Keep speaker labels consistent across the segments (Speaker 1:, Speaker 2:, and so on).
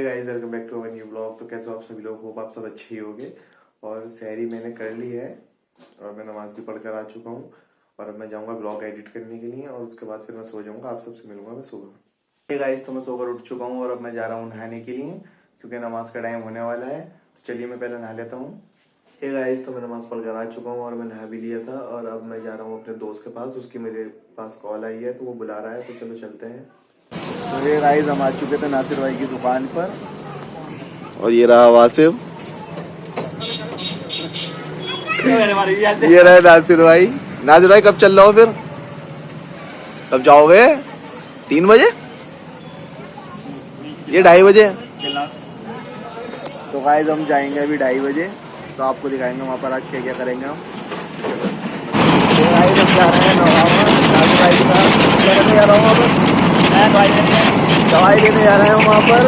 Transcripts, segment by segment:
Speaker 1: Guys welcome back to our new blog. तो कैसे हो आप सभी लोग? होप आप सब अच्छे ही होंगे। और सहरी मैंने कर ली है और मैं नमाज भी पढ़कर आ चुका हूँ और अब मैं जाऊँगा ब्लॉग एडिट करने के लिए और उसके बाद फिर मैं सो जाऊँगा। आप सबसे मिलूंगा मैं सुबह। गाइस तो मैं सोकर उठ चुका हूँ और अब मैं जा रहा हूँ नहाने के लिए क्योंकि नमाज का टाइम होने वाला है। तो चलिए मैं पहले नहा लेता हूँ। हे गाइस तो मैं नमाज पढ़कर आ चुका हूँ और मैं नहा भी लिया था और अब मैं जा रहा हूँ अपने दोस्त के पास। उसकी मेरे पास कॉल आई है तो वो बुला रहा है, तो चलो चलते हैं। तो ये गाइस हम आ चुके थे नासिर भाई की दुकान पर और ये रहा वासिफ, ये रहे नासिर भाई। नासिर भाई कब चल रहा हो फिर? कब जाओगे? 3 बजे? ये 2:30 बजे। तो गाइस हम जाएंगे अभी 2:30 बजे, तो आपको दिखाएंगे वहाँ पर आज क्या क्या करेंगे हम। तो गाइस हम जा रहे हैं नासिर भाई के साथ। क्या करने जा रहा हूँ वहाँ पर? दवाई लेने जा रहे हैं वहाँ पर।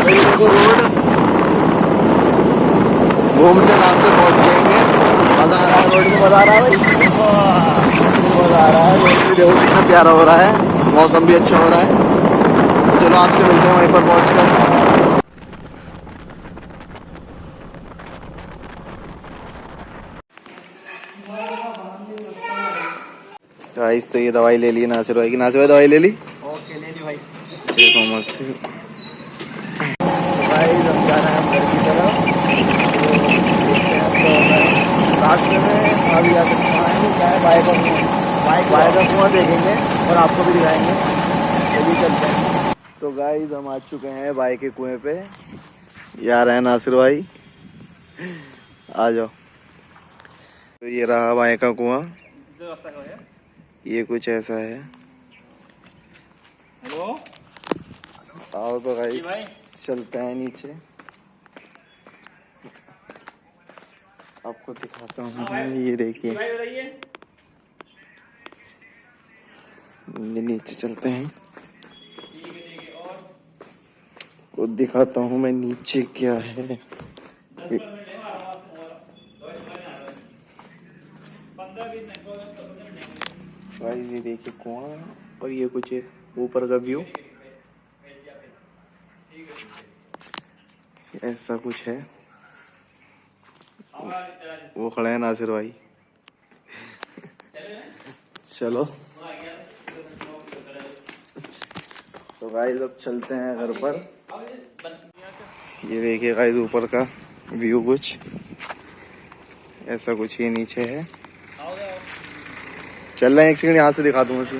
Speaker 1: देखो रोड घूमते नाम से पहुँच जाएंगे। मजा आ रहा है, रोड में मजा आ रहा है भाई, मजा आ रहा है। रोड भी देखो कितना प्यारा हो रहा है, मौसम भी अच्छा हो रहा है। तो चलो आपसे मिलते हैं वहीं पर पहुँच कर। गाइस तो ये दवाई ले ली नासिर भाई की। नासिर भाई दवाई ले ली?
Speaker 2: ओके ले ली भाई।
Speaker 1: देखो मस्त। गाइस हम जा रहे हैं घर की तरफ। रास्ते में अभी जा सकते हैं क्या है, बाइक का कुआं देखेंगे और आपको भी दिखाएंगे। चलिए चलते हैं। तो गाइस हम आ चुके हैं बाइक के कुएं पे। यार है नासिर भाई, आ जाओ। तो ये रहा बाइक का कुआं, ये कुछ ऐसा है।
Speaker 2: हेलो
Speaker 1: आओ तो गाइस चलते हैं नीचे, आपको दिखाता हूँ। ये देखिए, ये नीचे चलते हैं, को दिखाता हूँ मैं नीचे क्या है। गाइस ये देखिए कुआं और ये कुछ ऊपर का व्यू ऐसा कुछ है। वो खड़े हैं नासिर भाई। चलो तो गाइस अब चलते हैं घर पर। ये देखिए गाइस ऊपर का व्यू कुछ ऐसा कुछ ये नीचे है। चल रहे हैं, एक सेकंड यहाँ से दिखा दूंगा उसे।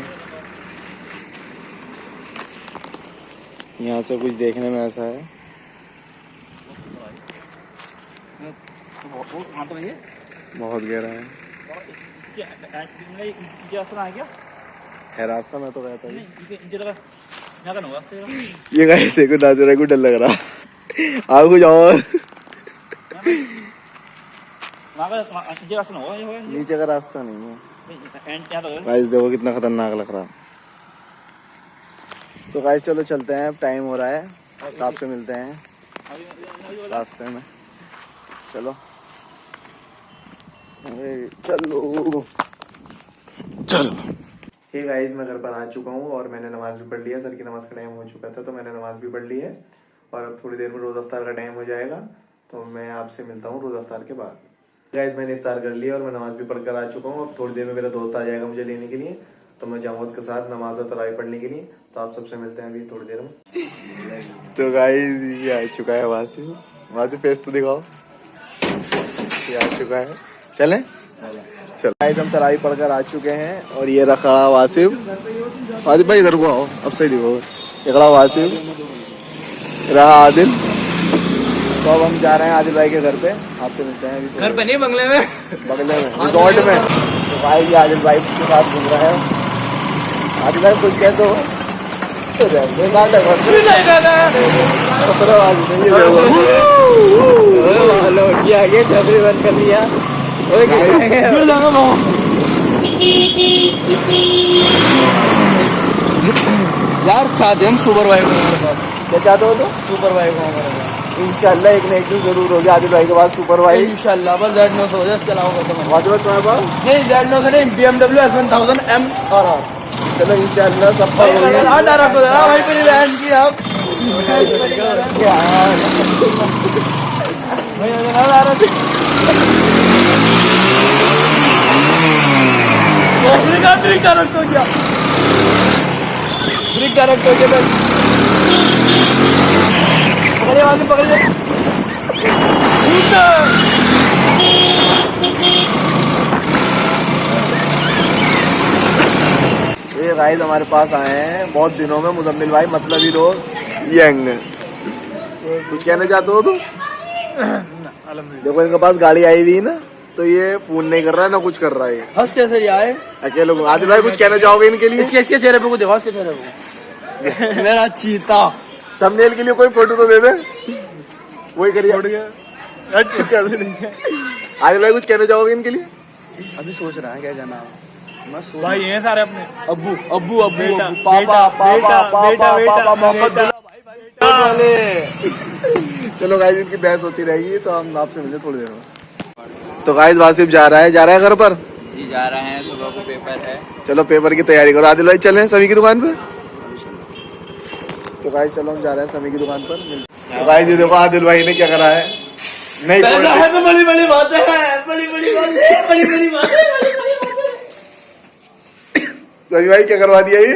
Speaker 1: यहाँ से कुछ देखने में ऐसा है। बहुत गहरा है। है रास्ता, मैं तो कहता हूँ ये गाइस देखो नासिर भाई को डर लग रहा। आप कुछ और नीचे का रास्ता नहीं है गाइस, देखो कितना खतरनाक लग रहा। तो गाइस चलो चलते हैं, टाइम हो रहा है, तो आपसे मिलते हैं रास्ते में। चलो चलो चलो। हे गाइस मैं घर पर आ चुका हूँ और मैंने नमाज भी पढ़ लिया। सर की नमाज का टाइम हो चुका था तो मैंने नमाज भी पढ़ ली है और अब थोड़ी देर में रोज़ अफ्तार का टाइम हो जाएगा, तो मैं आपसे मिलता हूँ रोज़ अफ्तार के बाद। गाइस मैंने इफ्तार कर लिया और मैं नमाज भी पढ़कर आ चुका हूँ। अब थोड़ी देर में मेरा दोस्त आ जाएगा मुझे लेने के लिए, तो मैं जाऊँगा उसके साथ नमाज और तरावी पढ़ने के लिए। तो आप सबसे मिलते हैं अभी थोड़ी देर में। तो गाइस ये आ चुका है वहाँ से फेस तो दिखाओ। ये आ चुका है, चलें? चलो गाइस हम तरावी पढ़कर आ चुके हैं और ये रखा वासिफ। वासिफ भाई इधर को आओ, अब सही दिखो। ये खड़ा वासिफ, रहा आदिल। तो अब हम जा रहे हैं आदिल भाई के घर पे, आपसे मिलते हैं अभी।
Speaker 2: घर पे नहीं, बंगले में,
Speaker 1: रिजॉर्ट में। तो भाई ये आदिल भाई के साथ घूम रहा है। आदिल भाई कुछ कह दो। आगे झबरी बंद कर लिया यार। चाहते हम सुपर बाइक हमारे पास। क्या चाहते हो? तो सुपर बाइक हो हमारे पास। इंशाल्लाह एक ना एक दिन जरूर होगी आदिल भाई के पास सुपर बाइक। इंशाल्लाह बस Z900 चलाओगे तो तुम्हारे पास नहीं, Z900 नहीं, BMW S1000 M। चलो इंशाल्लाह सब पर होगी। ये गाइस हमारे पास आए हैं बहुत दिनों में मुजम्मिल भाई, मतलब ही लोग यंग। कुछ कहना चाहते हो तुम? देखो इनके पास गाड़ी आई हुई है ना, तो ये फोन नहीं कर रहा है ना कुछ कर रहा है।
Speaker 2: हंस कैसे आए
Speaker 1: अकेले को आदिल भाई कुछ कहना चाहोगे इनके लिए?
Speaker 2: इसके चेहरे पे को देखो, इसके चेहरे पे मेरा चीता।
Speaker 1: थंबनेल के लिए कोई फोटो तो दे दे। वही करिए। आदिल भाई कुछ कहना चाहोगे इनके लिए?
Speaker 2: अभी सोच रहा है क्या जाना
Speaker 3: भाई ये सारे अपने
Speaker 2: अब्बू अब्बू अब्बू
Speaker 3: बेटा,
Speaker 2: अब्बू, पापा पापा पापा पापा मोहम्मद वाले।
Speaker 1: चलो गाइस इनकी बहस होती रहेगी, तो हम आपसे मिलते थोड़ी देर में। तो गाइस वासिफ जा रहा है घर पर।
Speaker 2: जी जा रहे हैं, सुबह को पेपर है।
Speaker 1: चलो पेपर की तैयारी करो। आदिल भाई चले सभी की दुकान पे। तो गाइस चलो हम जा रहे हैं सभी की दुकान पर। तो गाइस ये देखो आदिल भाई ने क्या करा है। नहीं
Speaker 2: तो बड़ी बड़ी बातें हैं, बड़ी बड़ी बातें, बड़ी बड़ी बातें।
Speaker 1: सभी भाई क्या करवा दिया ये?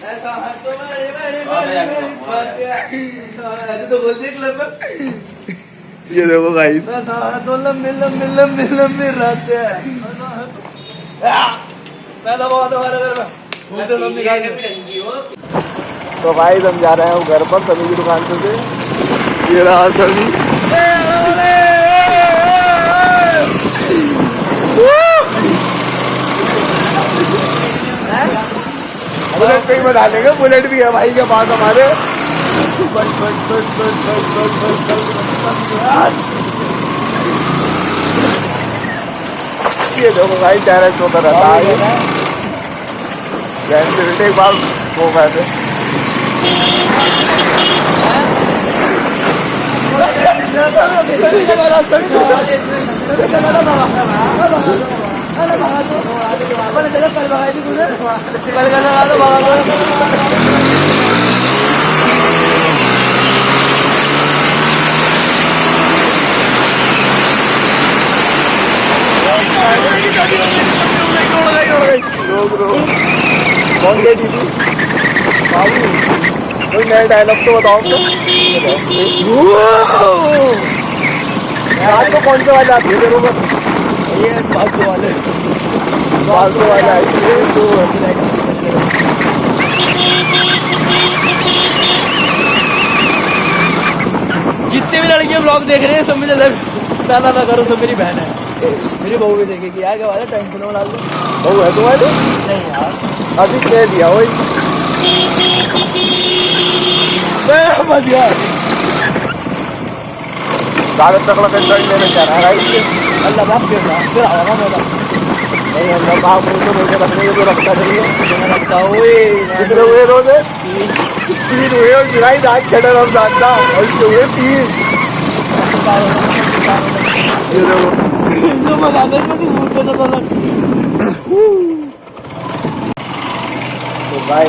Speaker 2: ऐसा है तो बड़ी बातें, ऐसे तो बोलते क्लब में।
Speaker 1: ये देखो गाइस,
Speaker 2: ऐसा है तो लंबी लंबी लंबी लंबी रातें हैं। मैं तो बहुत हमारे घर में घूमते लंबी रातें।
Speaker 1: तो गाइस हम जा रहे हैं घर पर सभी की दुकान से। ये रहा सभी। बुलेट पे ही बना लेंगे, बुलेट भी है भाई के पास हमारे। ये देखो भाई डायरेक्ट होता रहता है। एक बार हो गए थे। कौन गई दीदी? बाबू कोई नया डायलॉग तो बताओ तो। रात को कौन से वाले आते हैं?
Speaker 2: ये फालतू वाले
Speaker 1: आई थे तो।
Speaker 2: जितने भी लड़कियां ब्लॉग देख रहे हैं सब में ना करो, सब मेरी बहन है। मेरी बहू भी देखेगी यार, क्या वाला टेंशन में डाल दो।
Speaker 1: बहू है तुम्हारी?
Speaker 2: नहीं यार,
Speaker 1: अभी कह दिया वही।
Speaker 2: मत यार।
Speaker 1: कागज तक कंटेंट लेने जा रहा है।
Speaker 2: अल्लाह बाप के साथ फिर आवागा मेरा।
Speaker 1: नहीं अल्लाह बाप मुझे रोजे रखने तो रखता नहीं है।
Speaker 2: मैं लगता हुए
Speaker 1: कितने हुए रोजे? 3 हुए और जुलाई दाग छठा रमजान था और इसके हुए 3। ये देखो
Speaker 2: जो मजा आता है इसमें कुछ भूल जाता था।
Speaker 1: तो गाय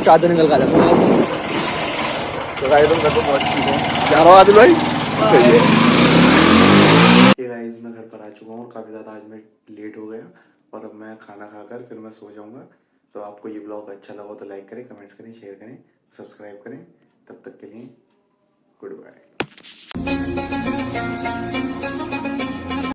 Speaker 2: चादर निकल का जाता।
Speaker 1: तो गाइस तुम घर को बहुत ठीक है। जा रहा हूँ आदिल भाई। ये गाइस मैं घर पर आ चुका हूँ और काफ़ी ज़्यादा आज मैं लेट हो गया और अब मैं खाना खाकर फिर मैं सो जाऊँगा। तो आपको ये ब्लॉग अच्छा लगा तो लाइक करें, कमेंट्स करें, शेयर करें, सब्सक्राइब करें। तब तक के लिए गुड बाय।